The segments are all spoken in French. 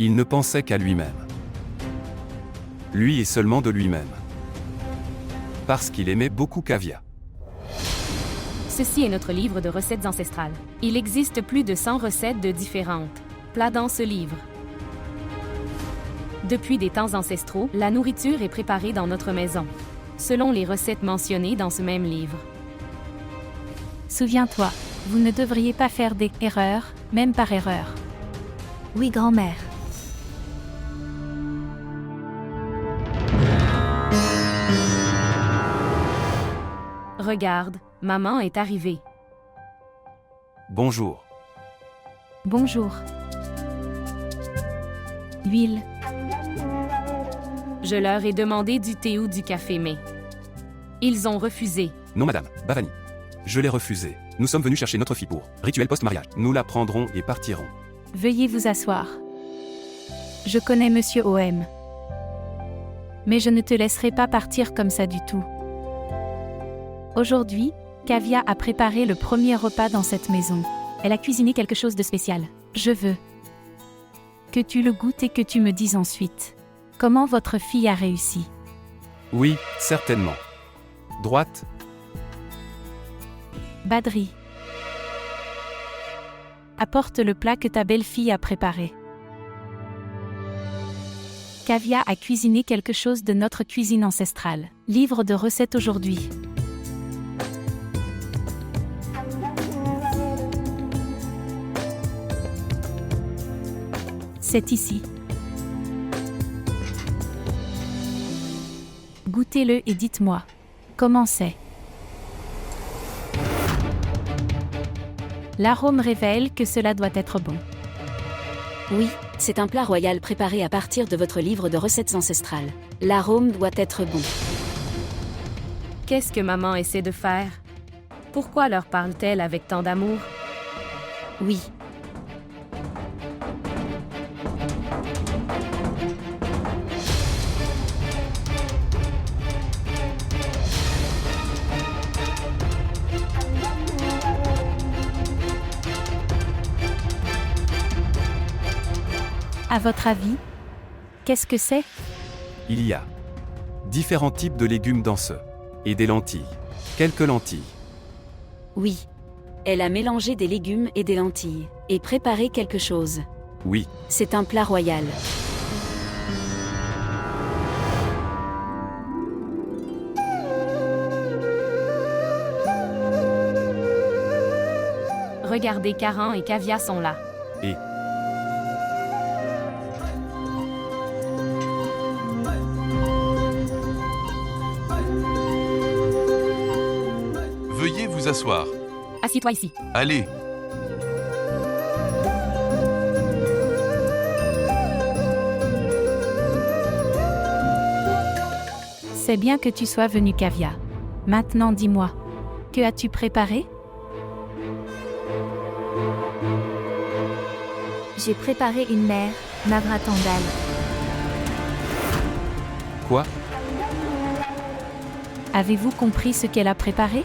Il ne pensait qu'à lui-même. Lui et seulement de lui-même. Parce qu'il aimait beaucoup Kavya. Ceci est notre livre de recettes ancestrales. Il existe plus de 100 recettes de différentes plats dans ce livre. Depuis des temps ancestraux, la nourriture est préparée dans notre maison, selon les recettes mentionnées dans ce même livre. Souviens-toi, vous ne devriez pas faire des erreurs, même par erreur. Oui, grand-mère. Regarde, maman est arrivée. Bonjour. Bonjour. Huile. Je leur ai demandé du thé ou du café, mais ils ont refusé. Non madame, Bhavani. Je l'ai refusé. Nous sommes venus chercher notre fille pour rituel post-mariage. Nous la prendrons et partirons. Veuillez vous asseoir. Je connais Monsieur OM. Mais je ne te laisserai pas partir comme ça du tout. Aujourd'hui, Kavya a préparé le premier repas dans cette maison. Elle a cuisiné quelque chose de spécial. Je veux que tu le goûtes et que tu me dises ensuite comment votre fille a réussi. Oui, certainement. Droite. Badri. Apporte le plat que ta belle-fille a préparé. Kavya a cuisiné quelque chose de notre cuisine ancestrale. Livre de recettes aujourd'hui. C'est ici. Goûtez-le et dites-moi comment c'est. L'arôme révèle que cela doit être bon. Oui, c'est un plat royal préparé à partir de votre livre de recettes ancestrales. L'arôme doit être bon. Qu'est-ce que maman essaie de faire? Pourquoi leur parle-t-elle avec tant d'amour? Oui. À votre avis, qu'est-ce que c'est? Il y a différents types de légumes dans ce. Et des lentilles. Quelques lentilles. Oui. Elle a mélangé des légumes et des lentilles, et préparé quelque chose. Oui. C'est un plat royal. Regardez, Karan et Kavya sont là. Et Veuillez vous asseoir. Assieds-toi ici. Allez. C'est bien que tu sois venue, Kavya. Maintenant dis-moi, que as-tu préparé? J'ai préparé une mère, Navratandal. quoi? Avez-vous compris ce qu'elle a préparé?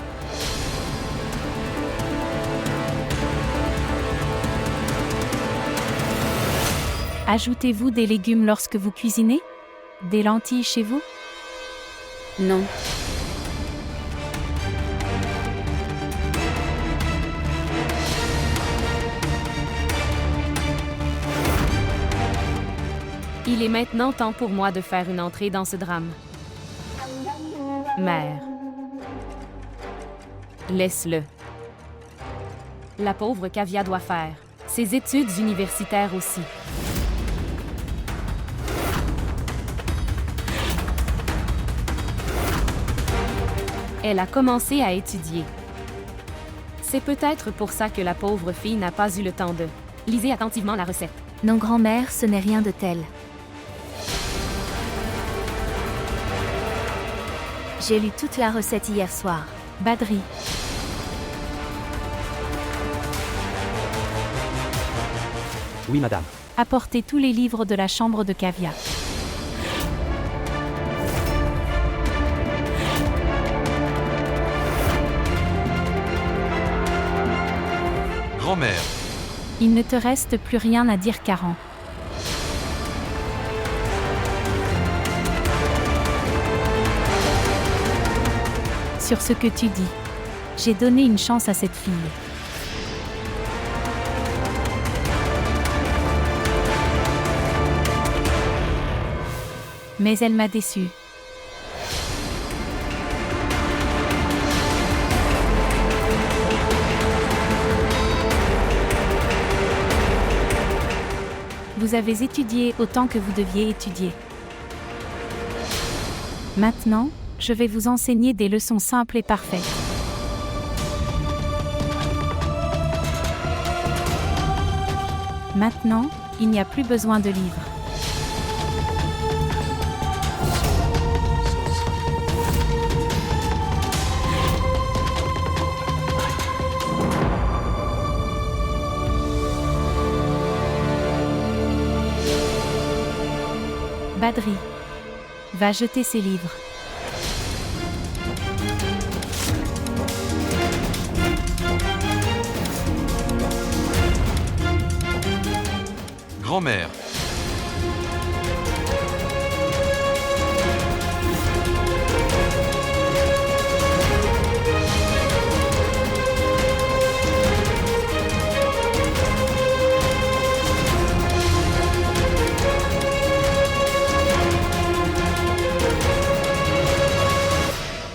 Ajoutez-vous des légumes lorsque vous cuisinez? Des lentilles chez vous? Non. Il est maintenant temps pour moi de faire une entrée dans ce drame. Mère. Laisse-le. La pauvre Kavya doit faire ses études universitaires aussi. Elle a commencé à étudier. C'est peut-être pour ça que la pauvre fille n'a pas eu le temps de... Lisez attentivement la recette. Non, grand-mère, ce n'est rien de tel. J'ai lu toute la recette hier soir. Badri. Oui, madame. Apportez tous les livres de la chambre de Kavya. Grand-mère. Il ne te reste plus rien à dire, Karan. sur ce que tu dis. J'ai donné une chance à cette fille. Mais elle m'a déçue. Vous avez étudié autant que vous deviez étudier. Maintenant, je vais vous enseigner des leçons simples et parfaites. Maintenant, il n'y a plus besoin de livres. Badri va jeter ses livres. Grand-mère.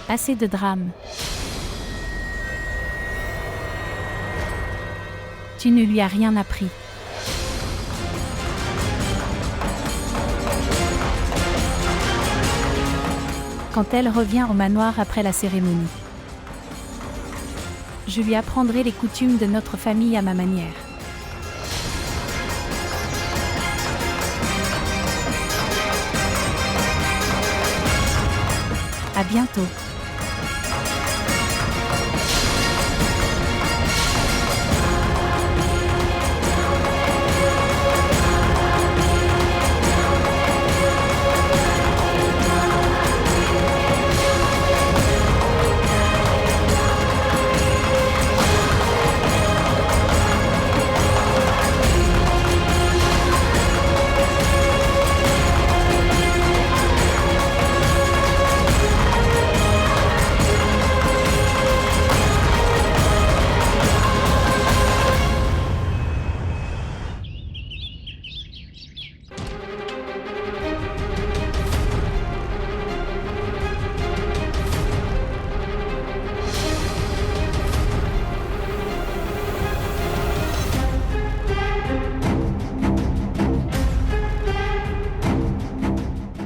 Assez de drame. Tu ne lui as rien appris. Quand elle revient au manoir après la cérémonie, je lui apprendrai les coutumes de notre famille à ma manière. À bientôt.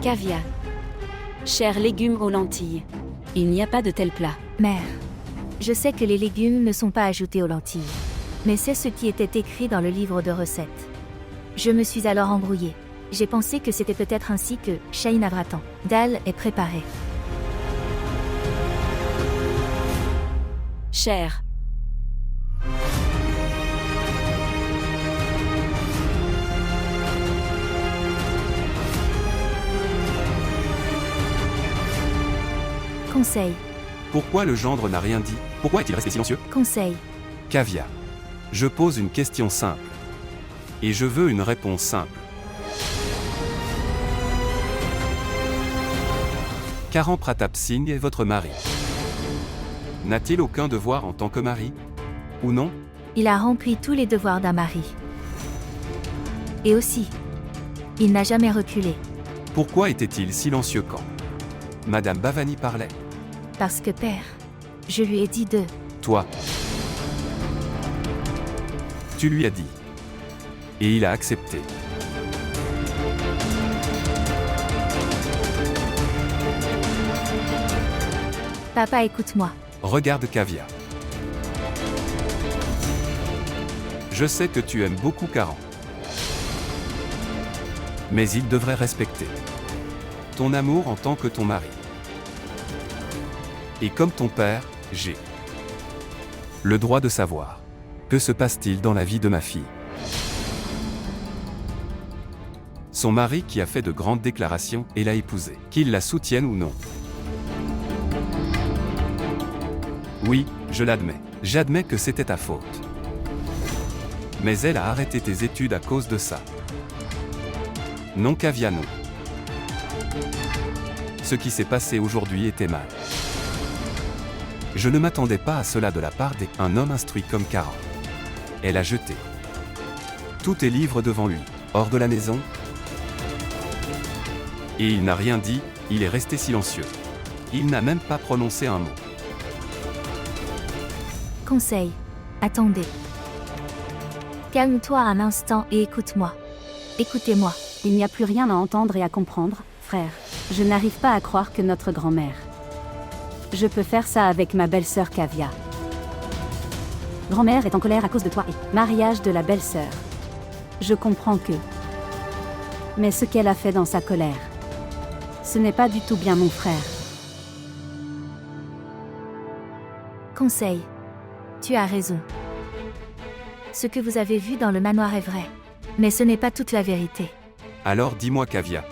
Caviar. Chers légumes aux lentilles. Il n'y a pas de tel plat. Mère, je sais que les légumes ne sont pas ajoutés aux lentilles. Mais c'est ce qui était écrit dans le livre de recettes. Je me suis alors embrouillée. J'ai pensé que c'était peut-être ainsi que Shahi Navratan Dal est préparé. Cher. Conseil, Pourquoi le gendre n'a rien dit? Pourquoi est-il resté silencieux? conseil, Kavya. Je pose une question simple. Et je veux une réponse simple. Karan Pratap Singh est votre mari. N'a-t-il aucun devoir en tant que mari? Ou non? il a rempli tous les devoirs d'un mari. Et aussi, il n'a jamais reculé, Pourquoi était-il silencieux quand Madame Bhavani parlait? parce que père, je lui ai dit de... Toi. Tu lui as dit. Et il a accepté. Papa, écoute-moi. Regarde Kavya. Je sais que tu aimes beaucoup Karan. Mais il devrait respecter ton amour en tant que ton mari. Et comme ton père, j'ai le droit de savoir. Que se passe-t-il dans la vie de ma fille? Son mari qui a fait de grandes déclarations et l'a épousée. Qu'il la soutienne ou non. Oui, je l'admets. J'admets que c'était ta faute. Mais elle a arrêté tes études à cause de ça. Non, Kavya, non. Ce qui s'est passé aujourd'hui était mal. Je ne m'attendais pas à cela de la part d'un homme instruit comme Caran. Elle a jeté tous tes livres devant lui, hors de la maison. Et il n'a rien dit, il est resté silencieux. Il n'a même pas prononcé un mot. Conseil. Attendez. Calme-toi un instant et écoute-moi. Écoutez-moi. Il n'y a plus rien à entendre et à comprendre, frère. Je n'arrive pas à croire que notre grand-mère. Je peux faire ça avec ma belle-sœur Kavya. Grand-mère est en colère à cause de toi et mariage de la belle-sœur. Je comprends que. Mais ce qu'elle a fait dans sa colère. Ce n'est pas du tout bien, mon frère. Conseil. Tu as raison. Ce que vous avez vu dans le manoir est vrai. Mais ce n'est pas toute la vérité. Alors dis-moi Kavya.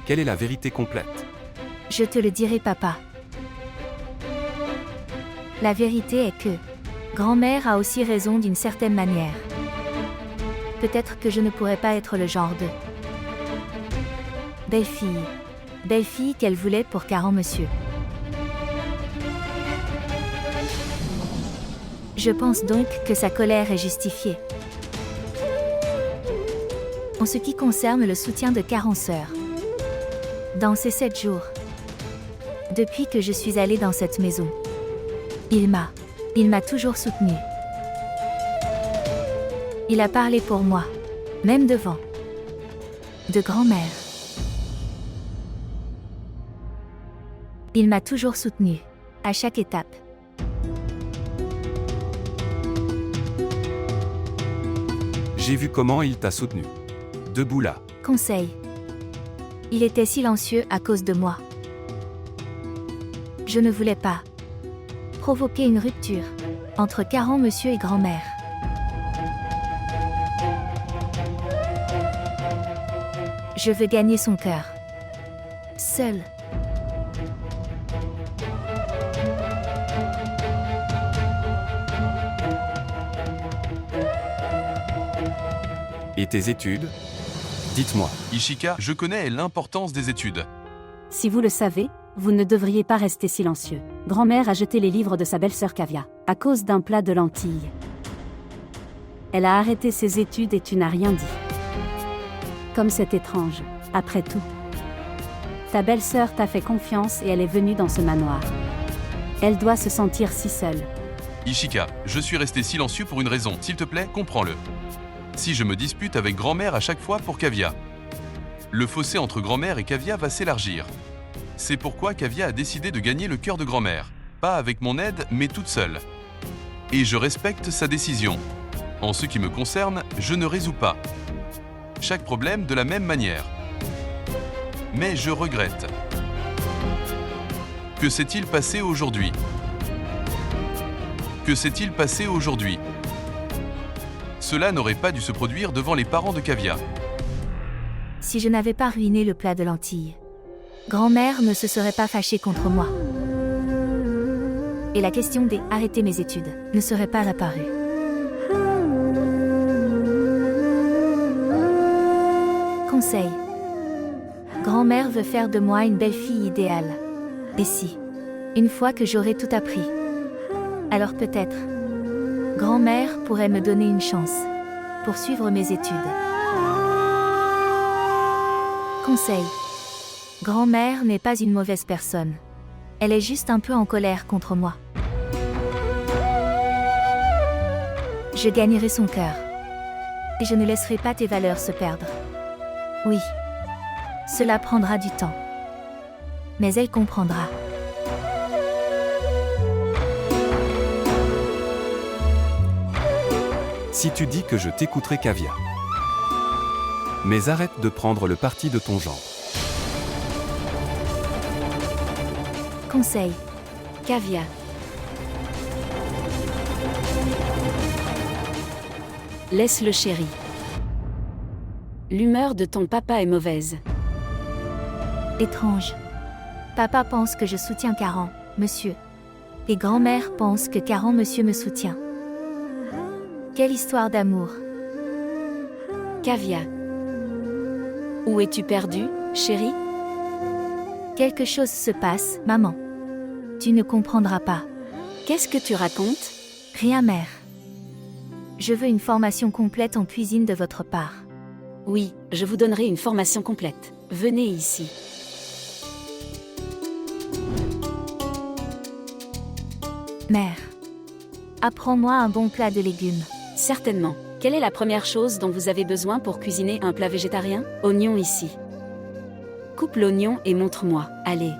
Quelle est la vérité complète? Je te le dirai, papa. La vérité est que grand-mère a aussi raison d'une certaine manière. Peut-être que je ne pourrais pas être le genre de belle-fille qu'elle voulait pour Caran, monsieur. Je pense donc que sa colère est justifiée. En ce qui concerne le soutien de Caran sœur. Dans ces 7 jours, depuis que je suis allée dans cette maison, il m'a toujours soutenue. Il a parlé pour moi, même devant de grand-mère. Il m'a toujours soutenue, à chaque étape. J'ai vu comment il t'a soutenu. Debout là. Conseil. Il était silencieux à cause de moi. Je ne voulais pas provoquer une rupture entre Caran, monsieur et grand-mère. Je veux gagner son cœur. Seul. Et tes études? Dites-moi. Ishika, je connais l'importance des études. Si vous le savez, vous ne devriez pas rester silencieux. Grand-mère a jeté les livres de sa belle-sœur Kavya, à cause d'un plat de lentilles. Elle a arrêté ses études et tu n'as rien dit. Comme c'est étrange, après tout. Ta belle-sœur t'a fait confiance et elle est venue dans ce manoir. Elle doit se sentir si seule. Ishika, je suis resté silencieux pour une raison. S'il te plaît, comprends-le. Si je me dispute avec grand-mère à chaque fois pour Kavya, le fossé entre grand-mère et Kavya va s'élargir. C'est pourquoi Kavya a décidé de gagner le cœur de grand-mère. Pas avec mon aide, mais toute seule. Et je respecte sa décision. En ce qui me concerne, je ne résous pas chaque problème de la même manière. Mais je regrette. Que s'est-il passé aujourd'hui? Que s'est-il passé aujourd'hui? Cela n'aurait pas dû se produire devant les parents de Kavya. Si je n'avais pas ruiné le plat de lentilles, grand-mère ne se serait pas fâchée contre moi. Et la question des « arrêter mes études » ne serait pas apparue. Conseil. Grand-mère veut faire de moi une belle-fille idéale. Et si, une fois que j'aurai tout appris, alors peut-être, grand-mère pourrait me donner une chance pour suivre mes études. Conseil. Grand-mère n'est pas une mauvaise personne. Elle est juste un peu en colère contre moi. Je gagnerai son cœur. Et je ne laisserai pas tes valeurs se perdre. Oui. Cela prendra du temps. Mais elle comprendra. Si tu dis que je t'écouterai Kavya. Mais arrête de prendre le parti de ton genre. Conseil. Kavya. Laisse-le, chéri. L'humeur de ton papa est mauvaise. Étrange. Papa pense que je soutiens Caran, monsieur. Et grand-mère pense que Caran, monsieur, me soutient. Quelle histoire d'amour. Kavya. Où es-tu perdue, chérie? Quelque chose se passe, maman. Tu ne comprendras pas. Qu'est-ce que tu racontes? Rien, mère. Je veux une formation complète en cuisine de votre part. Oui, je vous donnerai une formation complète. Venez ici. Mère, apprends-moi un bon plat de légumes. Certainement. Quelle est la première chose dont vous avez besoin pour cuisiner un plat végétarien? Oignon ici. Coupe l'oignon et montre-moi. Allez.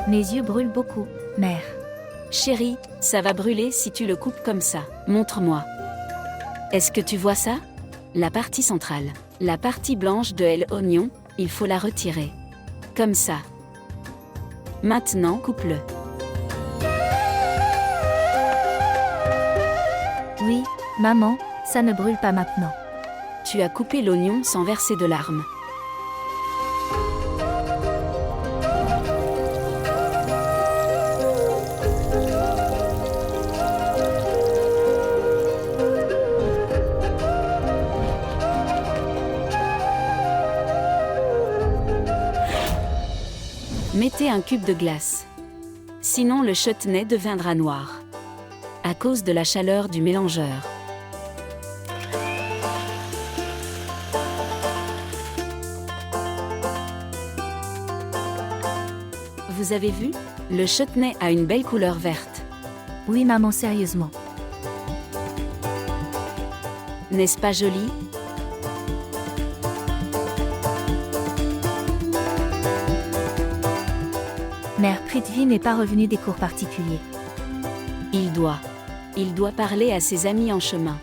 Mes yeux brûlent beaucoup, mère. Chérie, ça va brûler si tu le coupes comme ça. Montre-moi. Est-ce que tu vois ça? La partie centrale. La partie blanche de l'oignon, il faut la retirer. Comme ça. Maintenant, coupe-le. Oui, maman, ça ne brûle pas maintenant. Tu as coupé l'oignon sans verser de larmes. Mettez un cube de glace. Sinon le chutney deviendra noir. À cause de la chaleur du mélangeur. Vous avez vu? Le chutney a une belle couleur verte. Oui, maman, sérieusement. N'est-ce pas joli? Mère Prithvi n'est pas revenue des cours particuliers. Il doit parler à ses amis en chemin.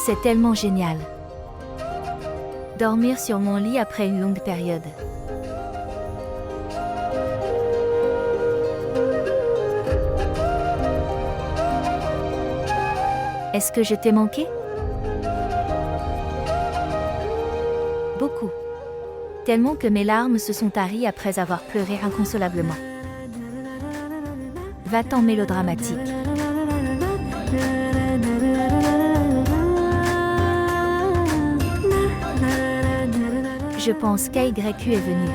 C'est tellement génial. Dormir sur mon lit après une longue période. Est-ce que je t'ai manqué? Beaucoup. Tellement que mes larmes se sont taries après avoir pleuré inconsolablement. Va-t'en mélodramatique. Je pense qu'AYQ est venu.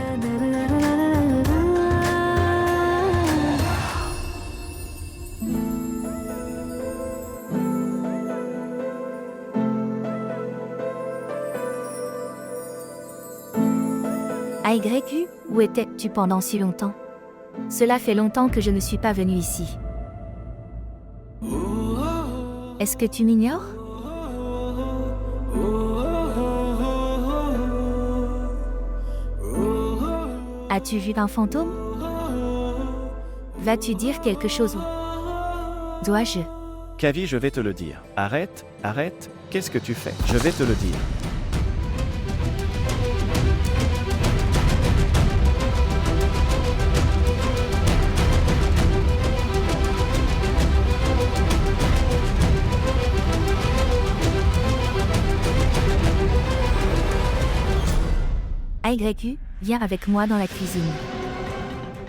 AYQ, où étais-tu pendant si longtemps? Cela fait longtemps que je ne suis pas venue ici. Est-ce que tu m'ignores? As-tu vu un fantôme? Vas-tu dire quelque chose ou dois-je? Kavi, je vais te le dire. Arrête, arrête, qu'est-ce que tu fais? Je vais te le dire. AYQ, viens avec moi dans la cuisine.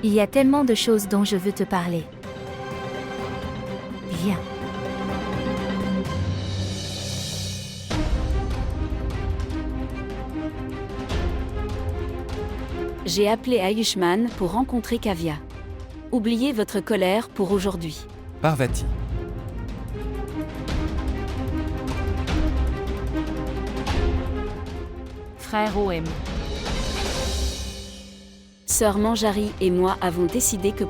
Il y a tellement de choses dont je veux te parler. Viens. J'ai appelé Ayushman pour rencontrer Kavya. Oubliez votre colère pour aujourd'hui. Parvati. frère OM. Sœur Manjari et moi avons décidé que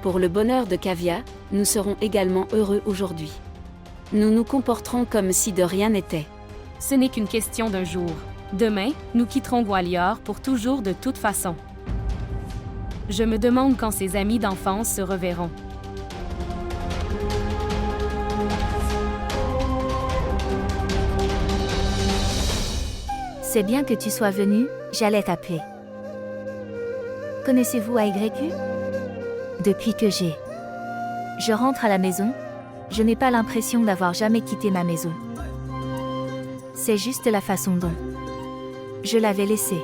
pour le bonheur de Kavya, nous serons également heureux aujourd'hui. Nous nous comporterons comme si de rien n'était. Ce n'est qu'une question d'un jour. Demain, nous quitterons Gwalior pour toujours de toute façon. Je me demande quand ses amis d'enfance se reverront. C'est bien que tu sois venu, j'allais t'appeler. Connaissez-vous AYQ? Depuis que je rentre à la maison, je n'ai pas l'impression d'avoir jamais quitté ma maison. C'est juste la façon dont je l'avais laissée.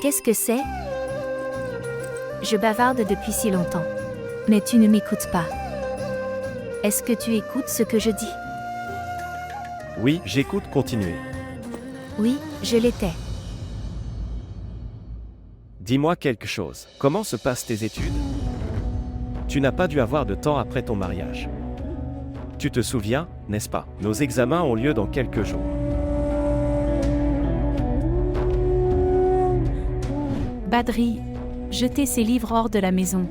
Qu'est-ce que c'est? Je bavarde depuis si longtemps. Mais tu ne m'écoutes pas. Est-ce que tu écoutes ce que je dis? Oui, j'écoute, continuez. Oui, je l'étais. Dis-moi quelque chose. Comment se passent tes études? Tu n'as pas dû avoir de temps après ton mariage. Tu te souviens, n'est-ce pas? Nos examens ont lieu dans quelques jours. Badri, jetez ces livres hors de la maison.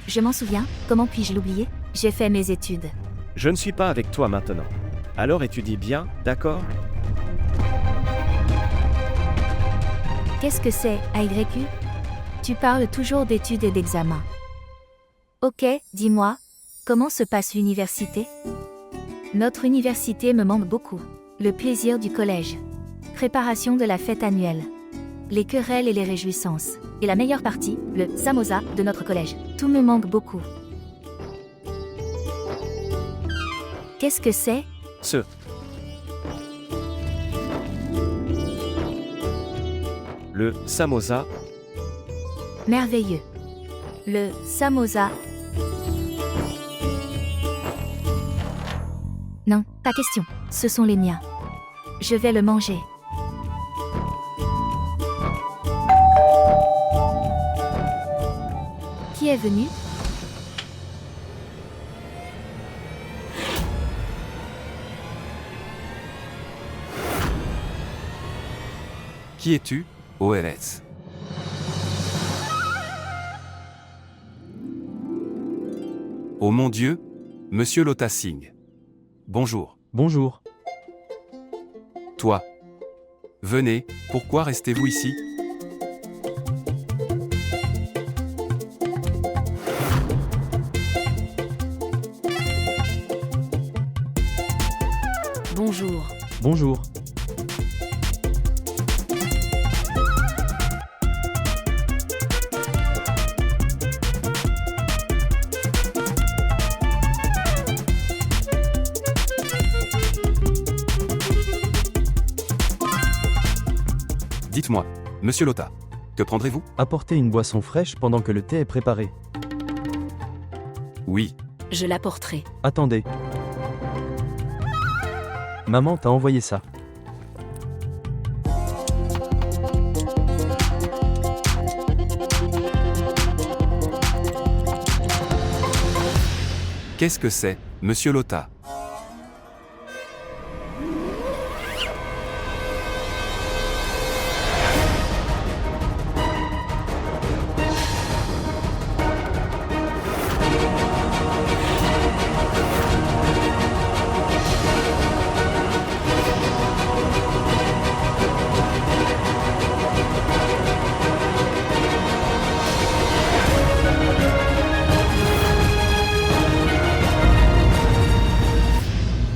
Je m'en souviens, comment puis-je l'oublier? J'ai fait mes études. Je ne suis pas avec toi maintenant. Alors étudie bien, d'accord? Qu'est-ce que c'est, AYQ? Tu parles toujours d'études et d'examens. Ok, dis-moi, comment se passe l'université? Notre université me manque beaucoup. Le plaisir du collège. Préparation de la fête annuelle. Les querelles et les réjouissances. Et la meilleure partie, le samosa de notre collège. Tout me manque beaucoup. Qu'est-ce que c'est? Le samosa. Merveilleux. Le samosa. Non, pas question. Ce sont les miens. Je vais le manger. Qui est venu? Qui es-tu, OLS? Oh mon Dieu, Monsieur Lota Singh. Bonjour. Bonjour. Toi. Venez, pourquoi restez-vous ici? Bonjour. Bonjour. Dites-moi, Monsieur Lota, que prendrez-vous? Apportez une boisson fraîche pendant que le thé est préparé. Oui, Je l'apporterai. Attendez. Maman t'a envoyé ça. qu'est-ce que c'est, Monsieur Lota?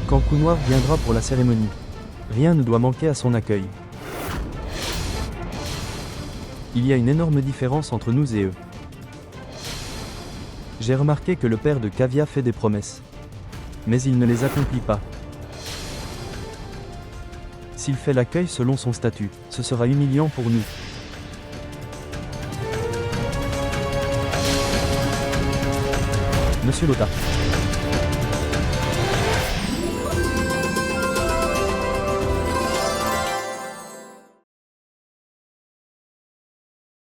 Quand Counoir viendra pour la cérémonie. Rien ne doit manquer à son accueil. Il y a une énorme différence entre nous et eux. J'ai remarqué que le père de Kavya fait des promesses. Mais il ne les accomplit pas. S'il fait l'accueil selon son statut, ce sera humiliant pour nous. Monsieur Lota.